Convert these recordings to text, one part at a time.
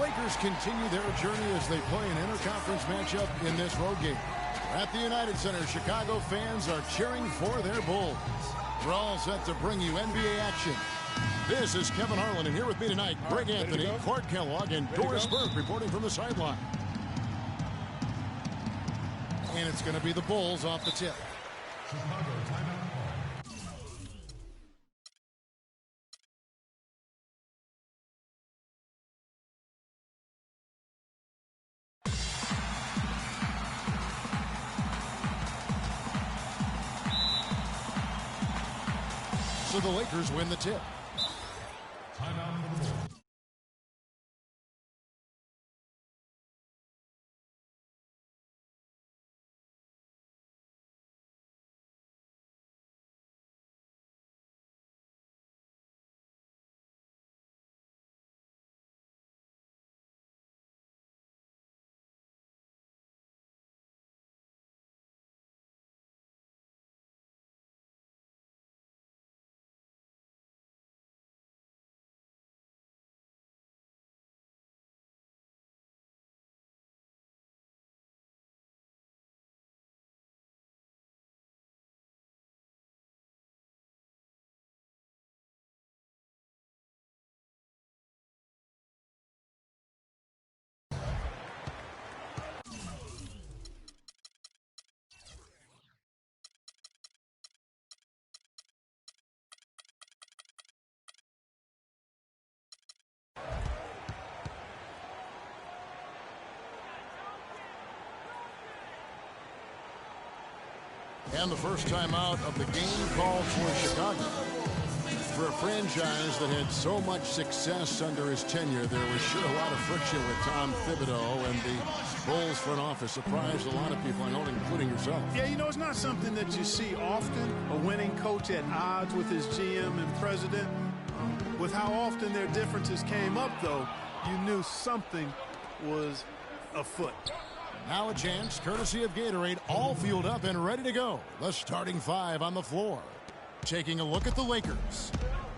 Lakers continue their journey as they play an interconference matchup in this road game. At the United Center, Chicago fans are cheering for their Bulls. We're all set to bring you NBA action. This is Kevin Harlan, and here with me tonight, Greg Anthony, Court Kellogg, and Doris Burke reporting from the sideline. And it's going to be the Bulls off the tip. Chicago timeout. So the Lakers win the tip. Timeout for the Bulls. And the first time out of the game called for Chicago. For a franchise that had so much success under his tenure, there was sure a lot of friction with Tom Thibodeau, and the Bulls front office surprised a lot of people, I know, including yourself. Yeah, you know, it's not something that you see often, a winning coach at odds with his GM and president. With how often their differences came up, though, you knew something was afoot. Now a chance, courtesy of Gatorade, all fueled up and ready to go. The starting five on the floor. Taking a look at the Lakers.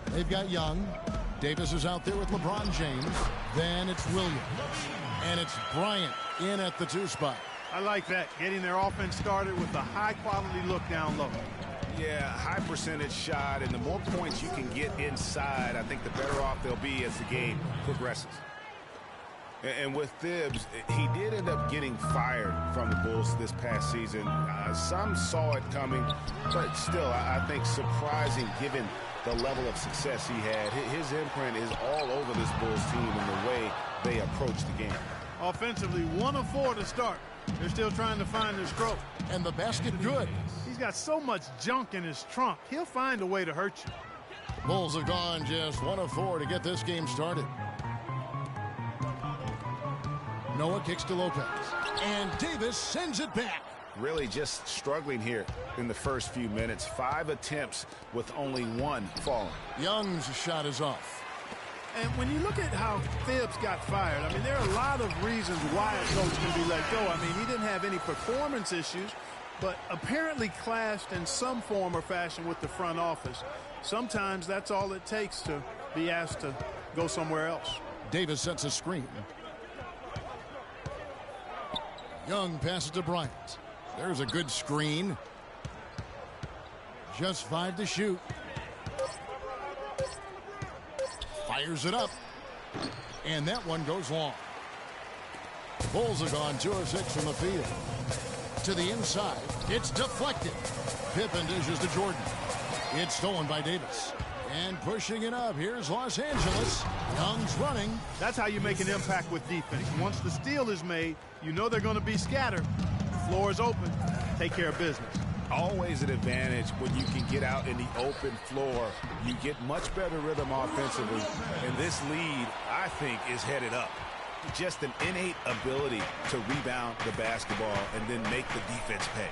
They've got Young. Davis is out there with LeBron James. Then it's Williams. And it's Bryant in at the 2 spot. I like that, getting their offense started with a high-quality look down low. Yeah, high percentage shot, and the more points you can get inside, I think the better off they'll be as the game progresses. And with Thibs, he did end up getting fired from the Bulls this past season. Some saw it coming, but still, I think surprising given the level of success he had. His imprint is all over this Bulls team and the way they approach the game. Offensively, 1 of 4 to start. They're still trying to find their stroke. And the basket good. He's got so much junk in his trunk, he'll find a way to hurt you. The Bulls have gone just 1 of 4 to get this game started. Noah kicks to Lopez. And Davis sends it back. Really just struggling here in the first few minutes. 5 attempts with only 1 falling. Young's shot is off. And when you look at how Thibs got fired, I mean, there are a lot of reasons why a coach can be let go. I mean, he didn't have any performance issues, but apparently clashed in some form or fashion with the front office. Sometimes that's all it takes to be asked to go somewhere else. Davis sets a screen. Young passes to Bryant. There's a good screen. Just 5 to shoot. Fires it up. And that one goes long. Bulls have gone 2 of 6 from the field. To the inside. It's deflected. Pippen dishes to Jordan. It's stolen by Davis. And pushing it up. Here's Los Angeles. Young's running. That's how you make an impact with defense. Once the steal is made, you know they're going to be scattered. The floor is open. Take care of business. Always an advantage when you can get out in the open floor. You get much better rhythm offensively. And this lead, I think, is headed up. Just an innate ability to rebound the basketball and then make the defense pay.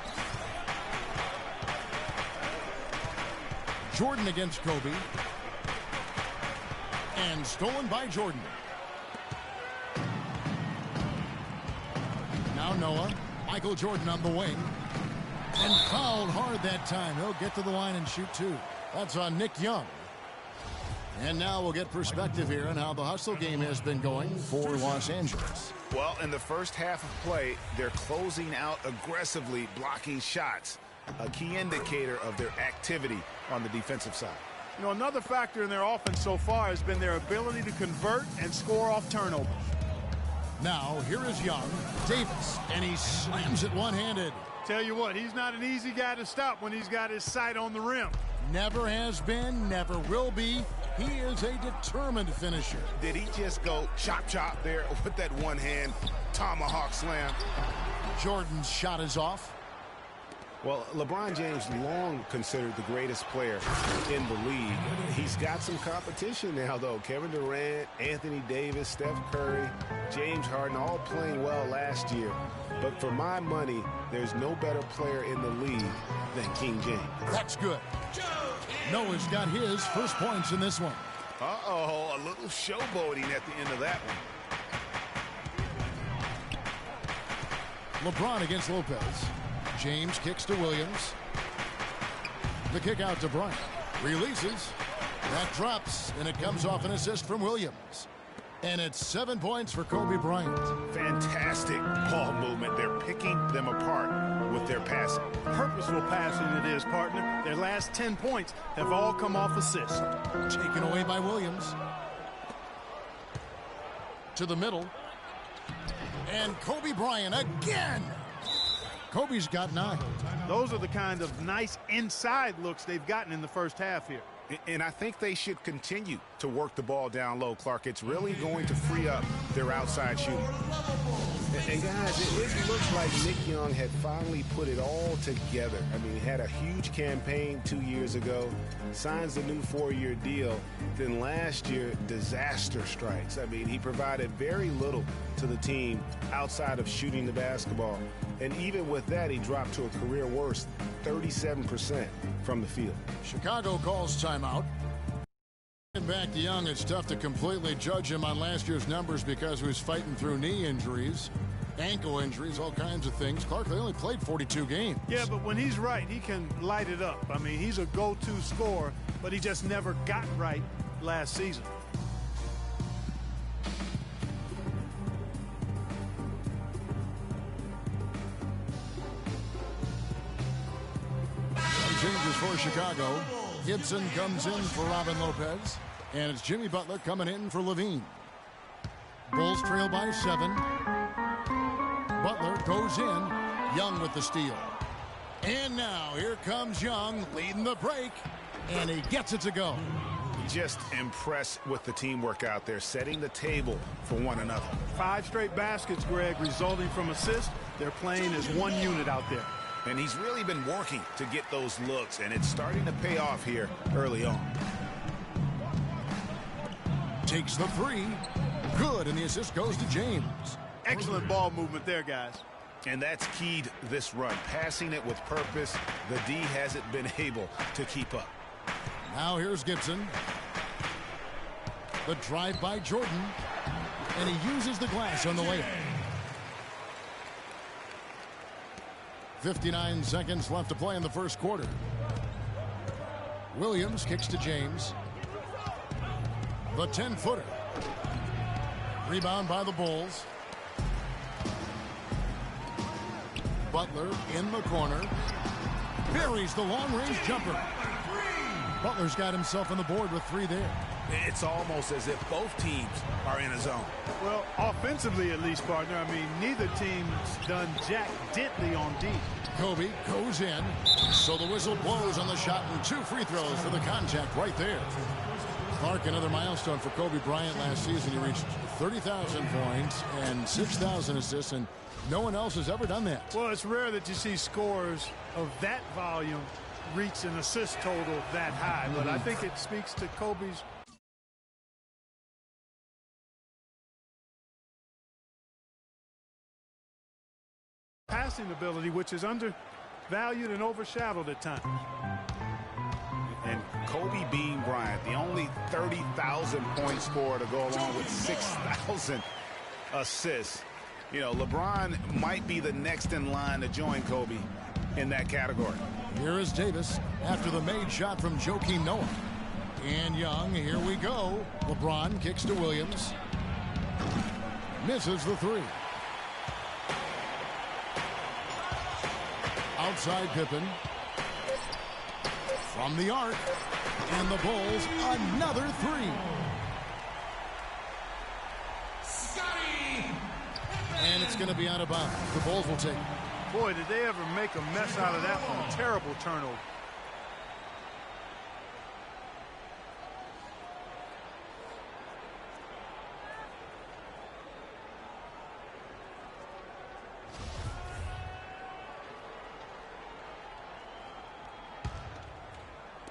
Jordan against Kobe. And stolen by Jordan. Now Noah. Michael Jordan on the wing. And fouled hard that time. He'll get to the line and shoot 2. That's on Nick Young. And now we'll get perspective here on how the hustle game has been going for Los Angeles. Well, in the first half of play, they're closing out aggressively, blocking shots, a key indicator of their activity on the defensive side. You know, another factor in their offense so far has been their ability to convert and score off turnovers. Now, here is Young, Davis, and he slams it one-handed. Tell you what, he's not an easy guy to stop when he's got his sight on the rim. Never has been, never will be. He is a determined finisher. Did he just go chop there with that one-hand tomahawk slam? Jordan's shot is off. Well, LeBron James long considered the greatest player in the league. He's got some competition now, though. Kevin Durant, Anthony Davis, Steph Curry, James Harden, all playing well last year. But for my money, there's no better player in the league than King James. That's good. Noah's got his first points in this one. Uh-oh, a little showboating at the end of that one. LeBron against Lopez. James kicks to Williams. The kick out to Bryant. Releases. That drops, and it comes off an assist from Williams. And it's 7 points for Kobe Bryant. Fantastic ball movement. They're picking them apart with their passing. Purposeful passing it is, partner. Their last 10 points have all come off assists. Taken away by Williams. To the middle. And Kobe Bryant again. Kobe's got 9. Those are the kind of nice inside looks they've gotten in the first half here. And I think they should continue to work the ball down low, Clark. It's really going to free up their outside shooting. And guys, it looks like Nick Young had finally put it all together. I mean, he had a huge campaign 2 years ago, signs a new 4-year deal. Then last year, disaster strikes. I mean, he provided very little to the team outside of shooting the basketball. And even with that, he dropped to a career worst, 37% from the field. Chicago calls timeout. Back to Young, it's tough to completely judge him on last year's numbers because he was fighting through knee injuries, ankle injuries, all kinds of things. Clark, they only played 42 games. Yeah, but when he's right, he can light it up. I mean, he's a go-to scorer, but he just never got right last season. Changes for Chicago. Gibson comes in for Robin Lopez. And it's Jimmy Butler coming in for Levine. Bulls trail by 7. Butler goes in. Young with the steal. And now here comes Young leading the break. And he gets it to go. Just impressed with the teamwork out there, setting the table for one another. 5 straight baskets, Greg, resulting from assists. They're playing as one unit out there. And he's really been working to get those looks, and it's starting to pay off here early on. Takes the 3. Good, and the assist goes to James. Excellent ball movement there, guys. And that's keyed this run. Passing it with purpose, the D hasn't been able to keep up. Now here's Gibson. The drive by Jordan. And he uses the glass on the layup. 59 seconds left to play in the first quarter. Williams kicks to James. The 10-footer. Rebound by the Bulls. Butler in the corner. Buries the long-range jumper. Butler's got himself on the board with 3 there. It's almost as if both teams are in a zone. Well, offensively at least, partner. I mean, neither team's done jack diddly on D. Kobe goes in. So the whistle blows on the shot and 2 free throws for the contact right there. Clark, another milestone for Kobe Bryant last season. He reached 30,000 points and 6,000 assists, and no one else has ever done that. Well, it's rare that you see scores of that volume reach an assist total that high, but I think it speaks to Kobe's passing ability, which is undervalued and overshadowed at times. And Kobe Bean Bryant, the only 30,000 point scorer to go along with 6,000 assists. You know, LeBron might be the next in line to join Kobe in that category. Here is Davis after the made shot from Joakim Noah. And Young, here we go. LeBron kicks to Williams. Misses the three. Outside Pippen. From the arc. And the Bulls, another three. And it's going to be out of bounds. The Bulls will take it. Boy, did they ever make a mess out of that one. A terrible turnover.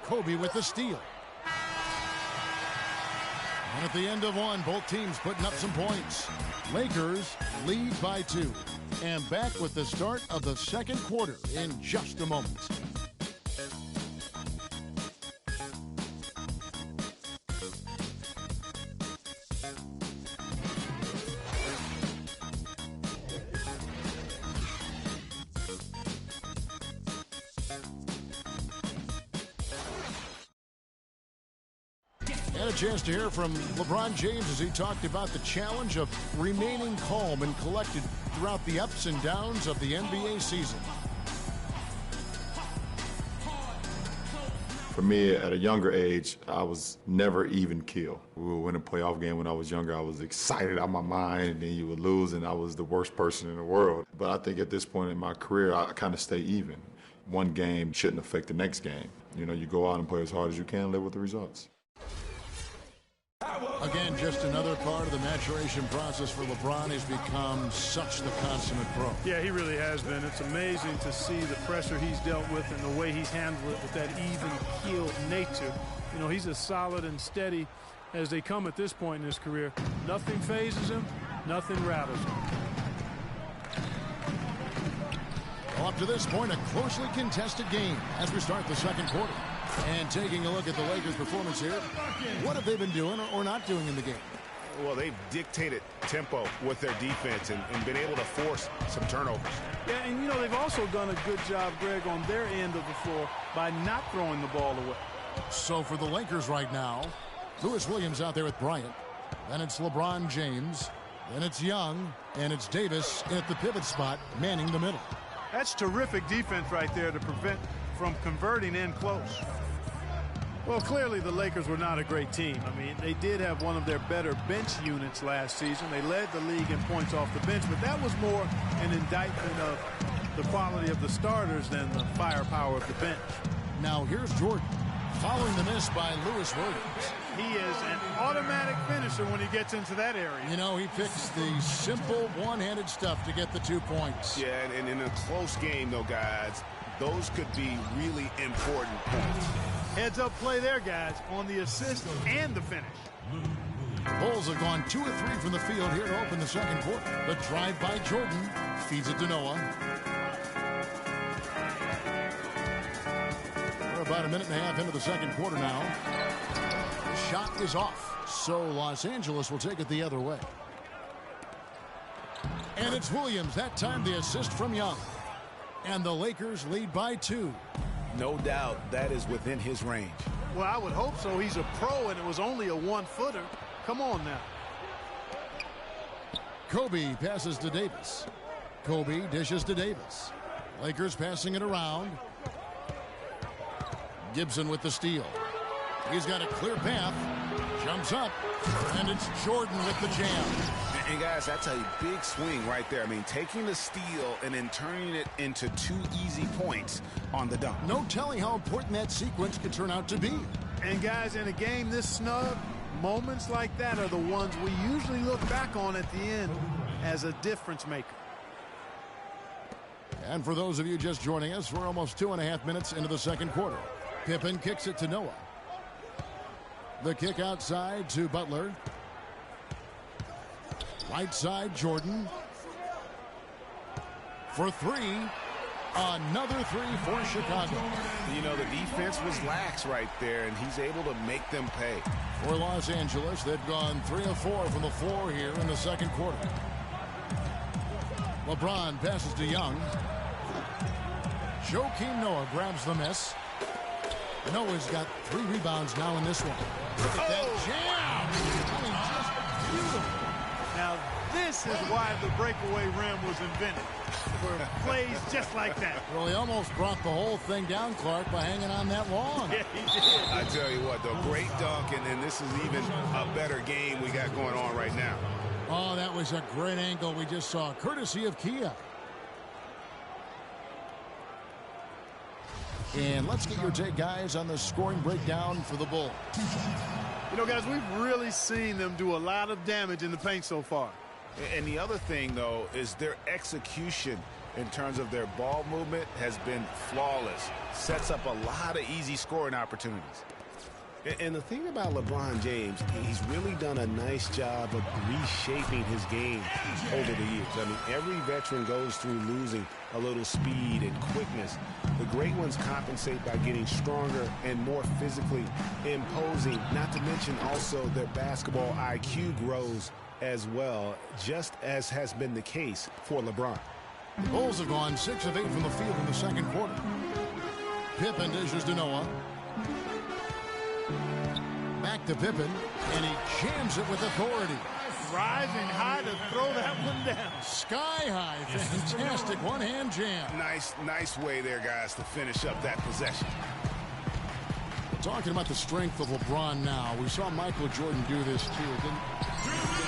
Kobe with the steal. And at the end of one, both teams putting up some points. Lakers lead by 2. And back with the start of the second quarter in just a moment. And a chance to hear from LeBron James as he talked about the challenge of remaining calm and collected throughout the ups and downs of the NBA season. For me, at a younger age, I was never even killed. We would win a playoff game when I was younger. I was excited out of my mind, and then you would lose, and I was the worst person in the world. But I think at this point in my career, I kind of stay even. One game shouldn't affect the next game. You know, you go out and play as hard as you can, live with the results. Again, just another part of the maturation process for LeBron. Has become such the consummate pro. Yeah, he really has been. It's amazing to see the pressure he's dealt with and the way he's handled it with that even-keeled nature. You know, he's as solid and steady as they come at this point in his career. Nothing phases him. Nothing rattles him. Well, up to this point, a closely contested game as we start the second quarter. And taking a look at the Lakers' performance here, what have they been doing or not doing in the game? Well, they've dictated tempo with their defense and been able to force some turnovers. Yeah, and, you know, they've also done a good job, Greg, on their end of the floor by not throwing the ball away. So for the Lakers right now, Lewis Williams out there with Bryant. Then it's LeBron James. Then it's Young. And it's Davis at the pivot spot, manning the middle. That's terrific defense right there to prevent from converting in close. Well, clearly the Lakers were not a great team. I mean, they did have one of their better bench units last season. They led the league in points off the bench, but that was more an indictment of the quality of the starters than the firepower of the bench. Now here's Jordan following the miss by Lewis Williams. He is an automatic finisher when he gets into that area. You know, he picks the simple one-handed stuff to get the 2 points. Yeah, and in a close game, though, guys, those could be really important points. Heads-up play there, guys, on the assist and the finish. Bulls have gone 2 of 3 from the field here to open the second quarter. The drive by Jordan feeds it to Noah. We're about a minute and a half into the second quarter now. The shot is off, so Los Angeles will take it the other way. And it's Williams. That time the assist from Young. And the Lakers lead by 2. No doubt that is within his range. Well, I would hope so. He's a pro, and it was only a one-footer. Come on now. Kobe passes to Davis. Kobe dishes to Davis. Lakers passing it around. Gibson with the steal. He's got a clear path. Jumps up. And it's Jordan with the jam. And guys, that's a big swing right there. I mean, taking the steal and then turning it into 2 easy points on the dunk. No telling how important that sequence could turn out to be. And guys, in a game this snug, moments like that are the ones we usually look back on at the end as a difference maker. And for those of you just joining us, we're almost 2.5 minutes into the second quarter. Pippen kicks it to Noah. The kick outside to Butler. Right side, Jordan. For 3. Another 3 for Chicago. You know, the defense was lax right there, and he's able to make them pay. For Los Angeles, they've gone 3 of 4 from the floor here in the second quarter. LeBron passes to Young. Joakim Noah grabs the miss. Noah's got 3 rebounds now in this one. Look at that jam. I mean, just beautiful. Now, this is why the breakaway rim was invented, for plays just like that. Well, he almost brought the whole thing down, Clark, by hanging on that long. Yeah, he did. I tell you what, the great dunk, and this is even a better game we got going on right now. Oh, that was a great angle we just saw, courtesy of Kia. And let's get your take, guys, on the scoring breakdown for the Bulls. You know, guys, we've really seen them do a lot of damage in the paint so far. And the other thing, though, is their execution in terms of their ball movement has been flawless. Sets up a lot of easy scoring opportunities. And the thing about LeBron James, he's really done a nice job of reshaping his game over the years. I mean, every veteran goes through losing a little speed and quickness. The great ones compensate by getting stronger and more physically imposing, not to mention also their basketball IQ grows as well, just as has been the case for LeBron. The Bulls have gone 6 of 8 from the field in the second quarter. Pippen dishes to Noah. Back to Pippen, and he jams it with authority. Rising high to throw that one down. Sky high, fantastic one-hand jam. Nice way there, guys, to finish up that possession. Talking about the strength of LeBron now, we saw Michael Jordan do this too.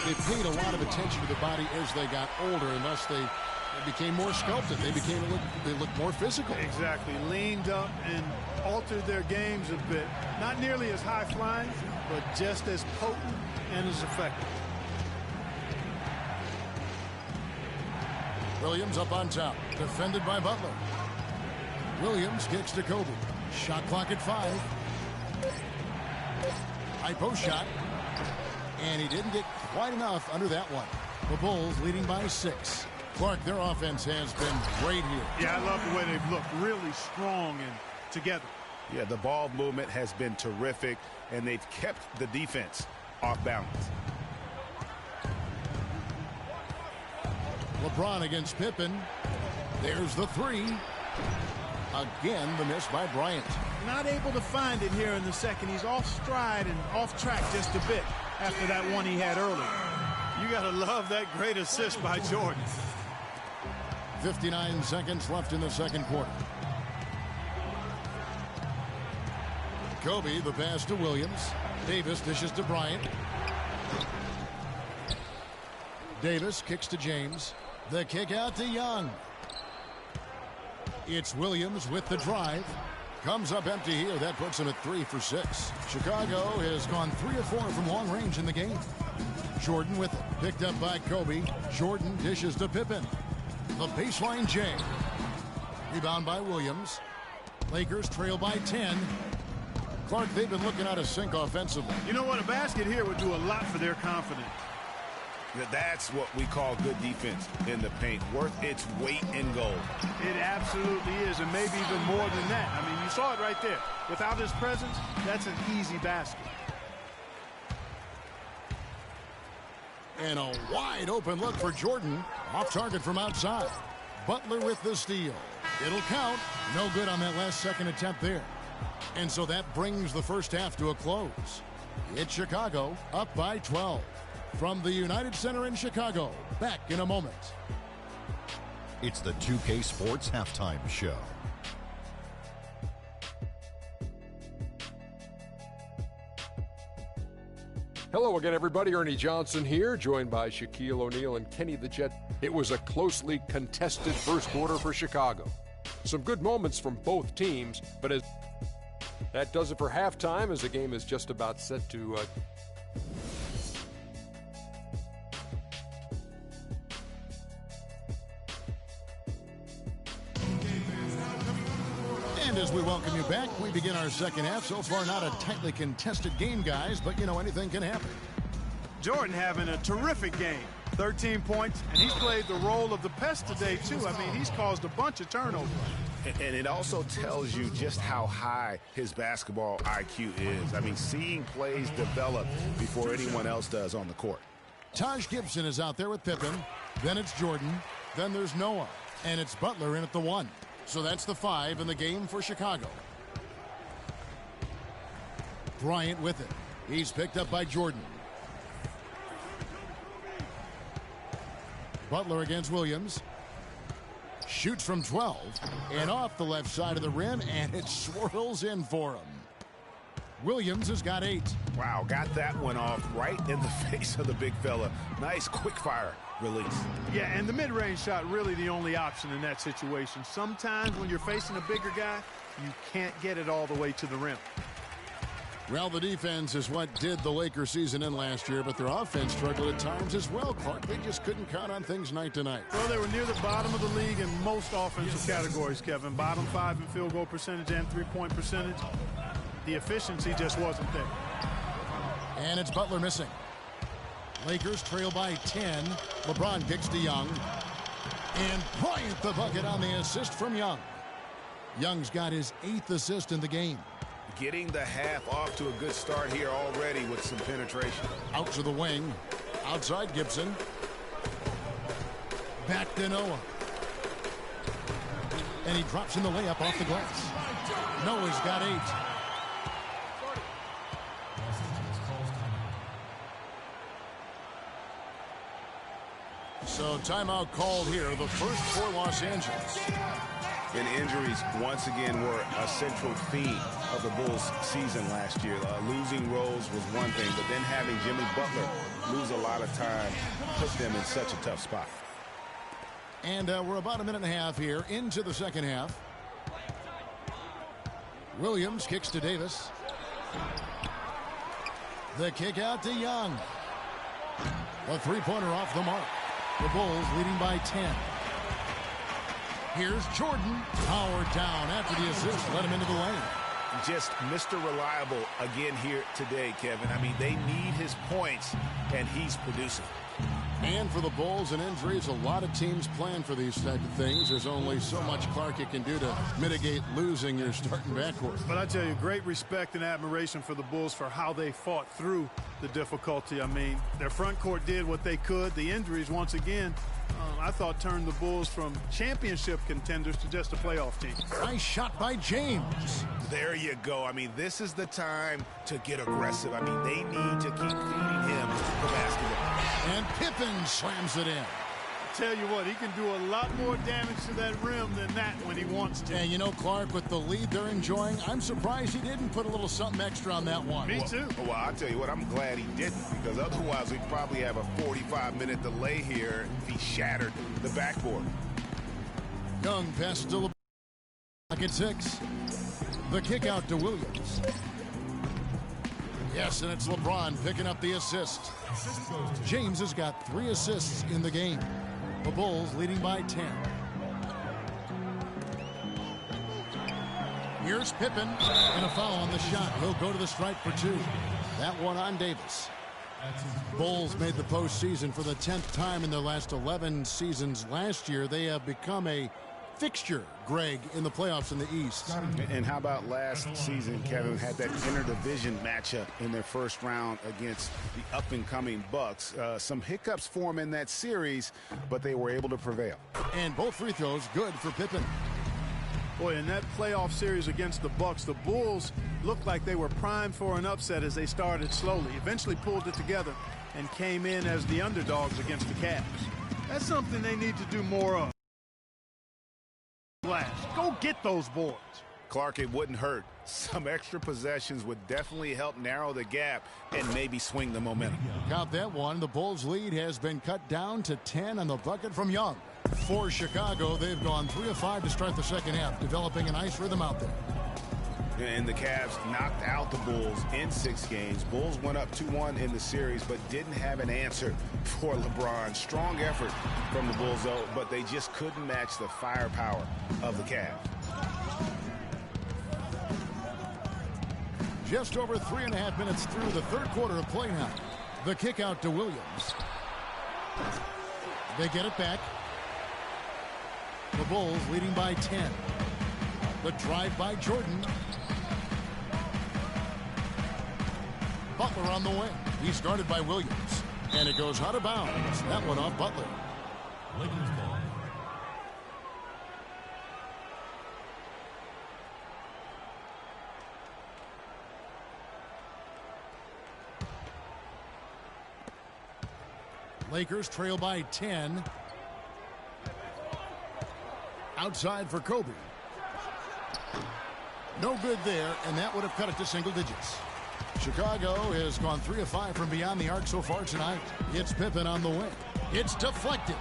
They paid a lot of attention to the body as they got older, and thus they became more sculpted. They looked more physical. Exactly. Leaned up and altered their games a bit. Not nearly as high flying, but just as potent and as effective. Williams up on top, defended by Butler. Williams kicks to Kobe. Shot clock at 5. High post shot, and he didn't get quite enough under that one. The Bulls leading by 6. Clark, their offense has been great here. Yeah, I love the way they've looked. Really strong and together. Yeah, the ball movement has been terrific, and they've kept the defense off balance. LeBron against Pippen. There's the 3. Again, the miss by Bryant. Not able to find it here in the second. He's off stride and off track just a bit after that one he had earlier. You got to love that great assist by Jordan. 59 seconds left in the second quarter. Kobe, the pass to Williams. Davis dishes to Bryant. Davis kicks to James. The kick out to Young. It's Williams with the drive. Comes up empty here. That puts him at 3 for 6. Chicago has gone 3 of 4 from long range in the game. Jordan with it. Picked up by Kobe. Jordan dishes to Pippen. The baseline J. Rebound by Williams. Lakers trail by 10. Clark, they've been looking out of sync offensively. You know what? A basket here would do a lot for their confidence. That's what we call good defense in the paint. Worth its weight in gold. It absolutely is, and maybe even more than that. I mean, you saw it right there. Without his presence, that's an easy basket. And a wide open look for Jordan. Off target from outside. Butler with the steal. It'll count. No good on that last second attempt there. And so that brings the first half to a close. It's Chicago up by 12. From the United Center in Chicago, back in a moment. It's the 2K Sports Halftime Show. Hello again, everybody. Ernie Johnson here, joined by Shaquille O'Neal and Kenny the Jet. It was a closely contested first quarter for Chicago. Some good moments from both teams, but as that does it for halftime, as the game is just about set to And as we welcome you back, we begin our second half. So far, not a tightly contested game, guys, but you know, anything can happen. Jordan having a terrific game. 13 points, and he's played the role of the pest today, too. I mean, he's caused a bunch of turnovers. And it also tells you just how high his basketball IQ is. I mean, seeing plays develop before anyone else does on the court. Taj Gibson is out there with Pippen. Then it's Jordan. Then there's Noah. And it's Butler in at the 1. So that's the 5 in the game for Chicago. Bryant with it. He's picked up by Jordan. Butler against Williams. Shoots from 12 and off the left side of the rim, and it swirls in for him. Williams has got 8. Wow, got that one off right in the face of the big fella. Nice quick fire release. Yeah, and the mid-range shot really the only option in that situation. Sometimes when you're facing a bigger guy, you can't get it all the way to the rim. Well, the defense is what did the Lakers season in last year, but their offense struggled at times as well, Clark. They just couldn't count on things night to night. Well, they were near the bottom of the league in most offensive categories, Kevin. Bottom 5 in field goal percentage and three-point percentage. The efficiency just wasn't there. And it's Butler missing. Lakers trail by 10. LeBron kicks to Young. And Bryant the bucket on the assist from Young. Young's got his 8th assist in the game. Getting the half off to a good start here already with some penetration. Out to the wing. Outside Gibson. Back to Noah. And he drops in the layup off the glass. Noah's got 8. So timeout called here, the first for Los Angeles. And injuries once again were a central theme of the Bulls season last year. Losing Rose was one thing, but then having Jimmy Butler lose a lot of time put them in such a tough spot. And we're about a minute and a half here into the second half. Williams kicks to Davis. The kick out to Young. A three-pointer off the mark. The Bulls leading by 10. Here's Jordan. Powered down after the assist. Let him into the lane. Just Mr. Reliable again here today, Kevin. I mean, they need his points, and he's producing. And for the Bulls and injuries, a lot of teams plan for these type of things. There's only so much Clark you can do to mitigate losing your starting backcourt. But I tell you, great respect and admiration for the Bulls for how they fought through the difficulty. I mean, their front court did what they could. The injuries, once again, I thought turned the Bulls from championship contenders to just a playoff team. Nice shot by James. There you go. I mean, this is the time to get aggressive. I mean, they need to keep feeding him the basketball. And Pippen slams it in. Tell you what, he can do a lot more damage to that rim than that when he wants to. And you know, Clark, with the lead they're enjoying, I'm surprised he didn't put a little something extra on that one. Me too. Well, I'll tell you what, I'm glad he didn't, because otherwise we'd probably have a 45-minute delay here if he shattered the backboard. Young passes to LeBron. At 6. The kick out to Williams. Yes, and it's LeBron picking up the assist. James has got 3 assists in the game. The Bulls leading by 10. Here's Pippen, and a foul on the shot. He'll go to the stripe for 2. That one on Davis. Bulls made the postseason for the 10th time in their last 11 seasons. Last year, they have become a fixture, Greg, in the playoffs in the East. And how about last season, Kevin, had that interdivision matchup in their first round against the up-and-coming Bucks. Some hiccups for them in that series, but they were able to prevail. And both free throws good for Pippen. Boy, in that playoff series against the Bucks, the Bulls looked like they were primed for an upset as they started slowly, eventually pulled it together, and came in as the underdogs against the Cavs. That's something they need to do more of. Go get those boards. Clark, it wouldn't hurt. Some extra possessions would definitely help narrow the gap and maybe swing the momentum. Count that one. The Bulls' lead has been cut down to 10 on the bucket from Young. For Chicago, they've gone 3 of 5 to start the second half, developing a nice rhythm out there. And the Cavs knocked out the Bulls in 6 games. Bulls went up 2-1 in the series, but didn't have an answer for LeBron. Strong effort from the Bulls, though, but they just couldn't match the firepower of the Cavs. Just over 3.5 minutes through the third quarter of play now. The kick out to Williams. They get it back. The Bulls leading by 10. The drive by Jordan. Butler on the wing. He's guarded by Williams. And it goes out of bounds. That one off Butler. Lakers ball. Lakers trail by 10. Outside for Kobe. No good there, and that would have cut it to single digits. Chicago has gone 3 of 5 from beyond the arc so far tonight. It's Pippen on the wing. It's deflected.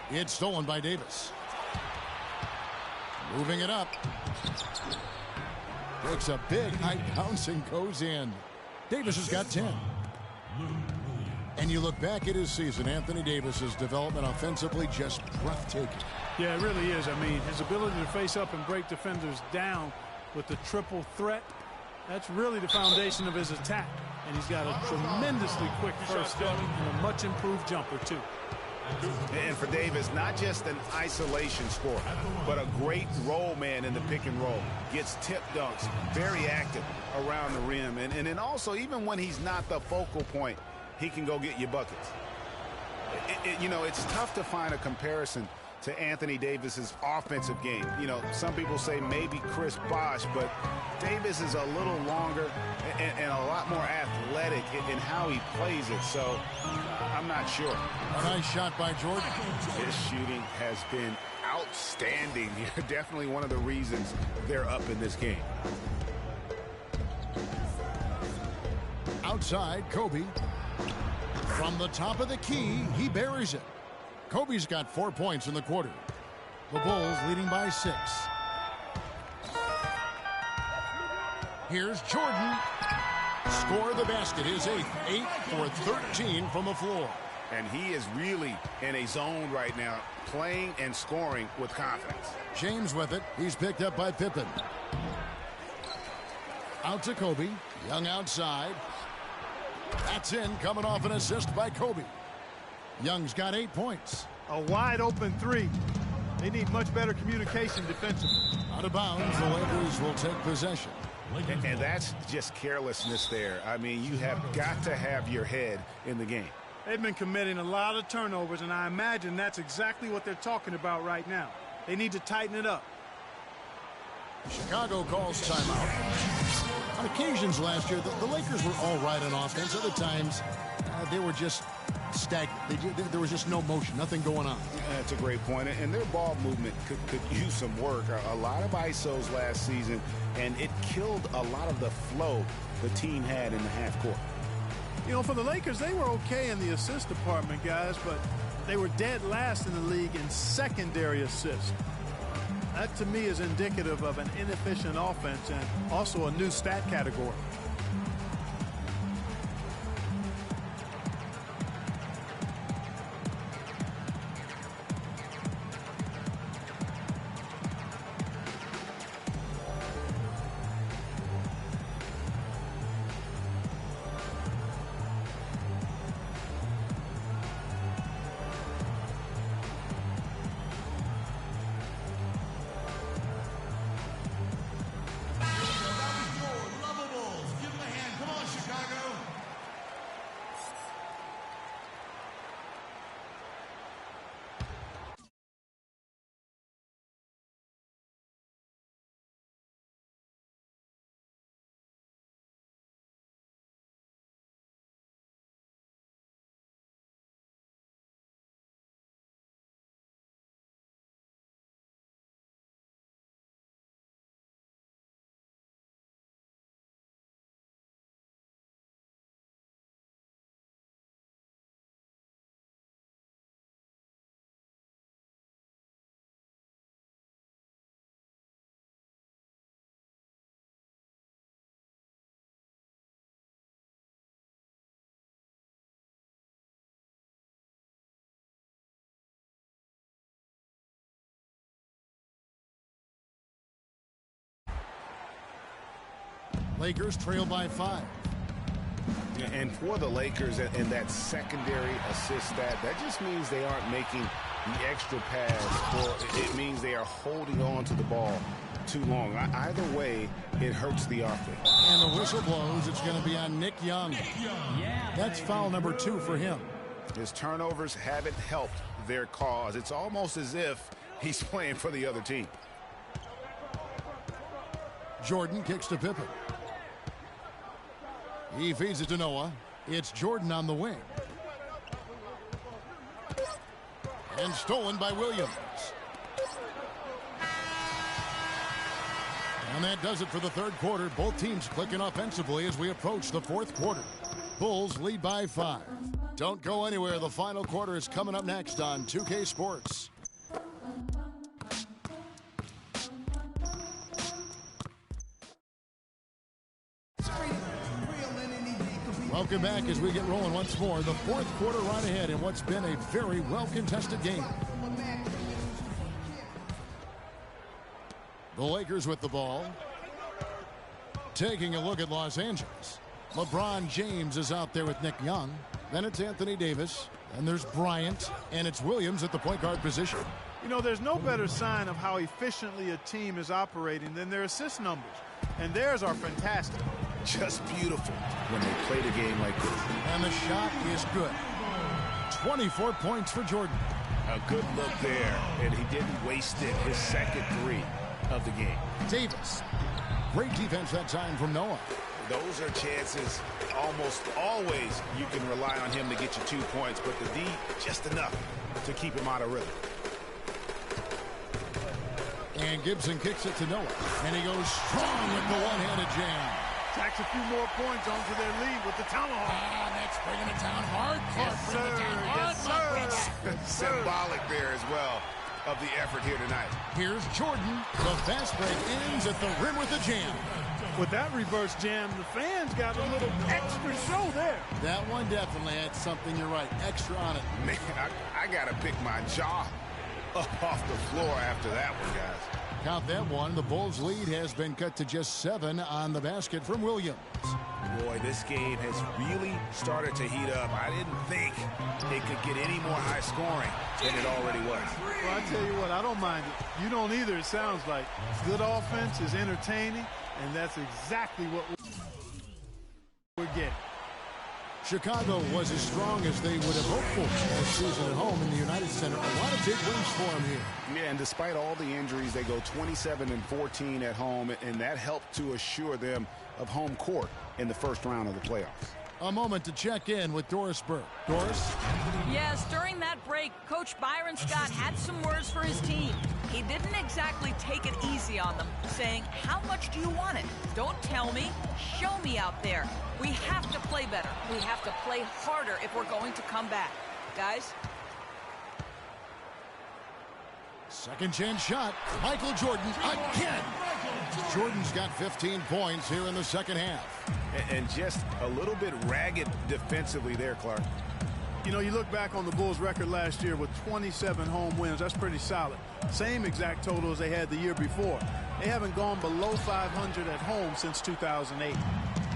It's stolen by Davis. Moving it up. Takes a big high bounce and goes in. Davis has got 10. And you look back at his season, Anthony Davis's development offensively just breathtaking. Yeah, it really is. I mean, his ability to face up and break defenders down with the triple threat, that's really the foundation of his attack. And he's got a tremendously quick first step and a much improved jumper, too. And for Davis, not just an isolation scorer, but a great roll man in the pick and roll. Gets tip dunks, very active around the rim. And then also, even when he's not the focal point, he can go get you buckets. You know, it's tough to find a comparison to Anthony Davis's offensive game. You know, some people say maybe Chris Bosh, but Davis is a little longer and a lot more athletic in how he plays it. So I'm not sure. A nice shot by Jordan. His shooting has been outstanding. Definitely one of the reasons they're up in this game. Outside, Kobe. From the top of the key, he buries it. Kobe's got 4 points in the quarter. The Bulls leading by 6. Here's Jordan. Score the basket, his 8th. 8 for 13 from the floor. And he is really in a zone right now, playing and scoring with confidence. James with it. He's picked up by Pippen. Out to Kobe. Young outside. That's in, coming off an assist by Kobe. Young's got 8 points. A wide open 3. They need much better communication defensively. Out of bounds, the Lakers will take possession. And that's just carelessness there. I mean, you have got to have your head in the game. They've been committing a lot of turnovers, and I imagine that's exactly what they're talking about right now. They need to tighten it up. Chicago calls timeout. On occasions last year, the Lakers were all right on offense. Other times, they were just stagnant. There was just no motion, nothing going on. That's a great point. And their ball movement could use some work. A lot of ISOs last season, and it killed a lot of the flow the team had in the half court. You know, for the Lakers, they were okay in the assist department, guys, but they were dead last in the league in secondary assists. That, to me, is indicative of an inefficient offense and also a new stat category. Lakers trail by 5. And for the Lakers and that secondary assist stat, that just means they aren't making the extra pass, or it means they are holding on to the ball too long. Either way, it hurts the offense. And the whistle blows. It's going to be on Nick Young. That's foul number 2 for him. His turnovers haven't helped their cause. It's almost as if he's playing for the other team. Jordan kicks to Pippen. He feeds it to Noah. It's Jordan on the wing. And stolen by Williams. And that does it for the third quarter. Both teams clicking offensively as we approach the fourth quarter. Bulls lead by 5. Don't go anywhere. The final quarter is coming up next on 2K Sports. Welcome back as we get rolling once more. The fourth quarter right ahead in what's been a very well-contested game. The Lakers with the ball. Taking a look at Los Angeles. LeBron James is out there with Nick Young. Then it's Anthony Davis. And there's Bryant. And it's Williams at the point guard position. You know, there's no better sign of how efficiently a team is operating than their assist numbers. And theirs are fantastic. Just beautiful when they play the game like this. And the shot is good. 24 points for Jordan. A good look there, and he didn't waste it. His second three of the game. Davis. Great defense that time from Noah. Those are chances almost always you can rely on him to get you 2 points, but the D, just enough to keep him out of rhythm. And Gibson kicks it to Noah. And he goes strong with the one-handed jam. Tacks a few more points onto their lead with the tomahawk. That's bringing it down hard. Yes, sir. Yes, sir. Symbolic there as well of the effort here tonight. Here's Jordan. The fast break ends at the rim with a jam. With that reverse jam, the fans got a little extra show there. That one definitely had something, you're right, extra on it. Man, I got to pick my jaw up off the floor after that one, guys. Count that one. The Bulls' lead has been cut to just 7 on the basket from Williams. Boy, this game has really started to heat up. I didn't think it could get any more high scoring than it already was. Well, I tell you what, I don't mind it. You don't either, it sounds like. Good offense is entertaining, and that's exactly what we're getting. Chicago was as strong as they would have hoped for last season at home in the United Center. A lot of big wins for them here. Yeah, and despite all the injuries, they go 27-14 at home, and that helped to assure them of home court in the first round of the playoffs. A moment to check in with Doris Burke. Doris? Yes, during that break, Coach Byron Scott had some words for his team. He didn't exactly take it easy on them, saying, how much do you want it? Don't tell me. Show me out there. We have to play better. We have to play harder if we're going to come back. Guys? Second chance shot. Michael Jordan again. Jordan's got 15 points here in the second half. And just a little bit ragged defensively there, Clark. You know, you look back on the Bulls' record last year with 27 home wins. That's pretty solid. Same exact total as they had the year before. They haven't gone below 500 at home since 2008.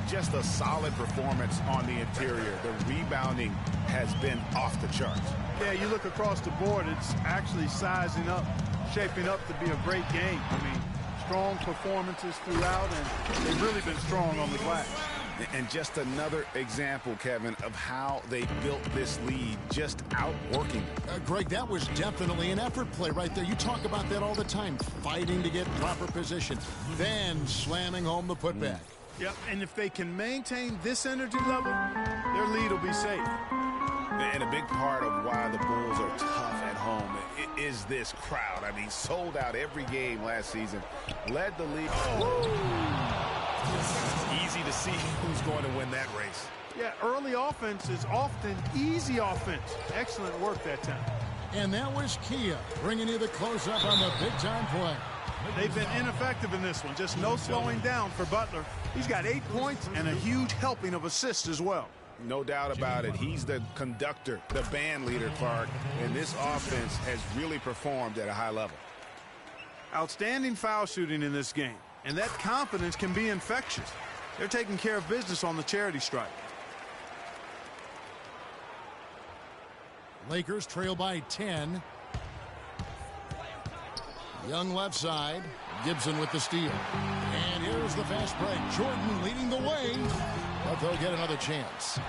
Just a solid performance on the interior. The rebounding has been off the charts. Yeah, you look across the board, it's actually sizing up, shaping up to be a great game. I mean, strong performances throughout, and they've really been strong on the glass. And just another example, Kevin, of how they built this lead, just outworking. Greg, that was definitely an effort play right there. You talk about that all the time, fighting to get proper position, then slamming home the putback. Yep, and if they can maintain this energy level, their lead will be safe. And a big part of why the Bulls are tough at home is this crowd. I mean, sold out every game last season, led the league. Easy to see who's going to win that race. Yeah, early offense is often easy offense. Excellent work that time. And that was Kia bringing you the close-up on the big-time play. They've been ineffective in this one. Just no slowing down for Butler. He's got 8 points and a huge helping of assists as well. No doubt about it. He's the conductor, the band leader, Clark. And this offense has really performed at a high level. Outstanding foul shooting in this game. And that confidence can be infectious. They're taking care of business on the charity stripe. Lakers trail by 10. Young left side. Gibson with the steal. And here's the fast break. Jordan leading the way. But they'll get another chance.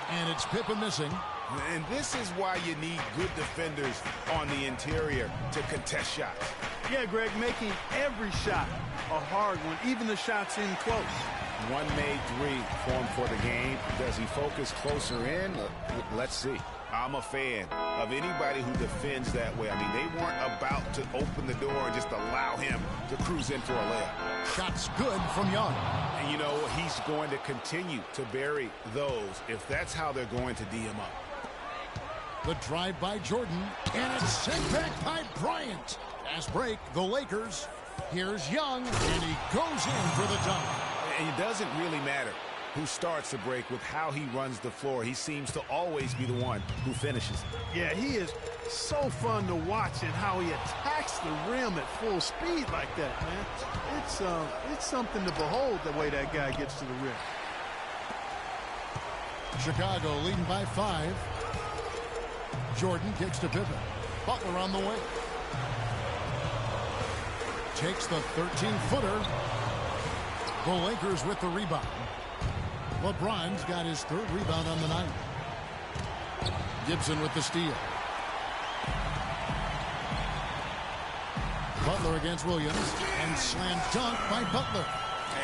And it's Pippen missing. And this is why you need good defenders on the interior to contest shots. Yeah, Greg, making every shot a hard one, even the shots in close. One made three for him for the game. Does he focus closer in? Let's see. I'm a fan of anybody who defends that way. I mean, they weren't about to open the door and just allow him to cruise in for a layup. Shot's good from Young. And you know, he's going to continue to bury those if that's how they're going to D him up. The drive by Jordan, and it's sent back by Bryant. Fast break, the Lakers. Here's Young, and he goes in for the dunk. And it doesn't really matter who starts the break with how he runs the floor. He seems to always be the one who finishes. Yeah, he is so fun to watch and how he attacks the rim at full speed like that, man. It's something to behold the way that guy gets to the rim. Chicago leading by 5. Jordan kicks to Pippen. Butler on the way. Takes the 13-footer. The Lakers with the rebound. LeBron's got his 3rd rebound on the night. Gibson with the steal. Butler against Williams, and slam dunk by Butler.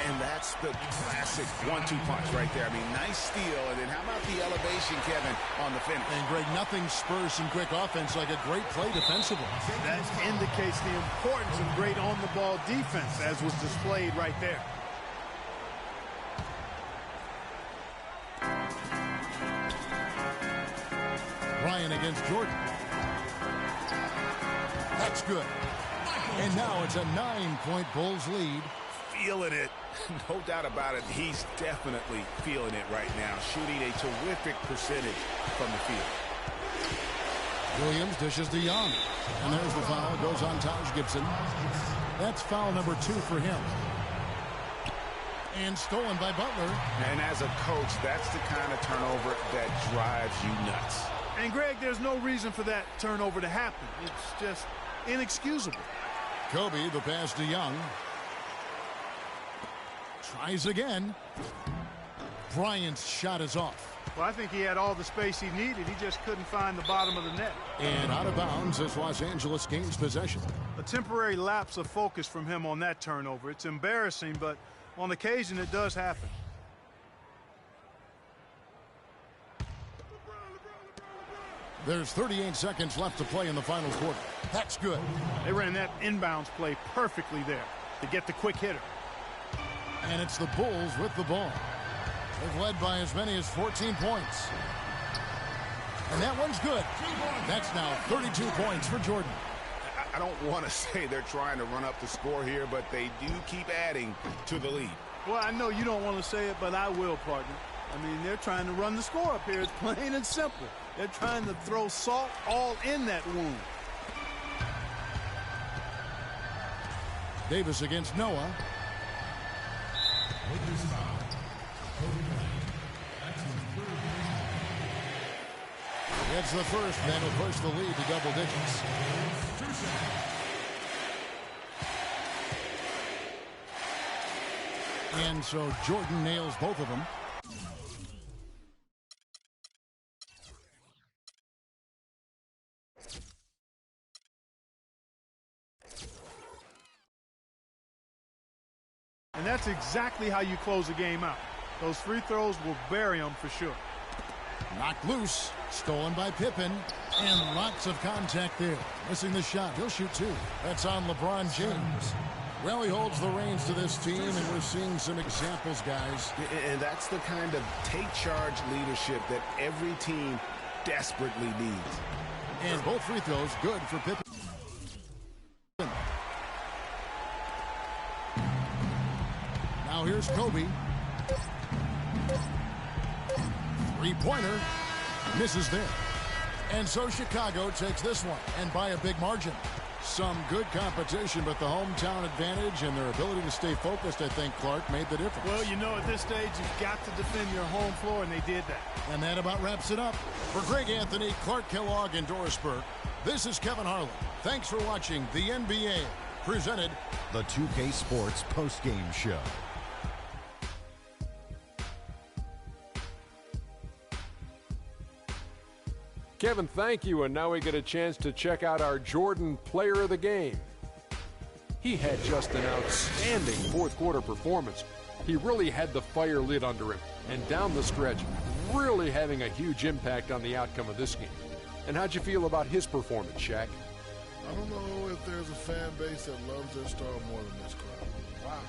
And that's the classic 1-2 punch right there. I mean, nice steal. And then how about the elevation, Kevin, on the finish? And Greg, nothing spurs some quick offense like a great play defensively. That indicates the importance of great on-the-ball defense, as was displayed right there. Bryant against Jordan. That's good. And now it's a 9-point Bulls lead. Feeling it. No doubt about it. He's definitely feeling it right now. Shooting a terrific percentage from the field. Williams dishes to Young. And there's the foul. Goes on Taj Gibson. That's foul number 2 for him. And stolen by Butler. And as a coach, that's the kind of turnover that drives you nuts. And, Greg, there's no reason for that turnover to happen. It's just inexcusable. Kobe, the pass to Young. Tries again. Bryant's shot is off. Well, I think he had all the space he needed. He just couldn't find the bottom of the net. And out of bounds as Los Angeles gains possession. A temporary lapse of focus from him on that turnover. It's embarrassing, but on occasion it does happen. There's 38 seconds left to play in the final quarter. That's good. They ran that inbounds play perfectly there to get the quick hitter. And it's the Bulls with the ball. They've led by as many as 14 points. And that one's good. That's now 32 points for Jordan. I don't want to say they're trying to run up the score here, but they do keep adding to the lead. Well, I know you don't want to say it, but I will, partner. I mean, they're trying to run the score up here. It's plain and simple. They're trying to throw salt all in that wound. Davis against Noah. Gets the first, then will push the lead to double digits. And so Jordan nails both of them. And that's exactly how you close a game out. Those free throws will bury them for sure. Knocked loose, stolen by Pippen, and lots of contact there. Missing the shot, he'll shoot 2. That's on LeBron James. Well, he holds the reins to this team, and we're seeing some examples, guys. And that's the kind of take charge leadership that every team desperately needs. And both free throws good for Pippen. Now here's Kobe. Three-pointer. Misses there. And so Chicago takes this one, and by a big margin. Some good competition, but the hometown advantage and their ability to stay focused, I think, Clark, made the difference. Well, you know, at this stage, you've got to defend your home floor, and they did that. And that about wraps it up. For Greg Anthony, Clark Kellogg, and Doris Burke, this is Kevin Harlan. Thanks for watching the NBA, presented the 2K Sports postgame show. Kevin, thank you, and now we get a chance to check out our Jordan Player of the Game. He had just an outstanding fourth quarter performance. He really had the fire lit under him, and down the stretch, really having a huge impact on the outcome of this game. And how'd you feel about his performance, Shaq? I don't know if there's a fan base that loves their star more than this crowd. Wow.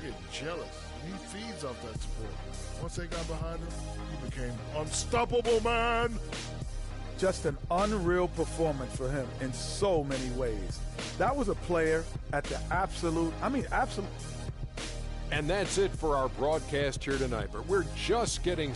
You get jealous. He feeds off that support. Once they got behind him, he became unstoppable, man. Just an unreal performance for him in so many ways. That was a player at the absolute. And that's it for our broadcast here tonight. But we're just getting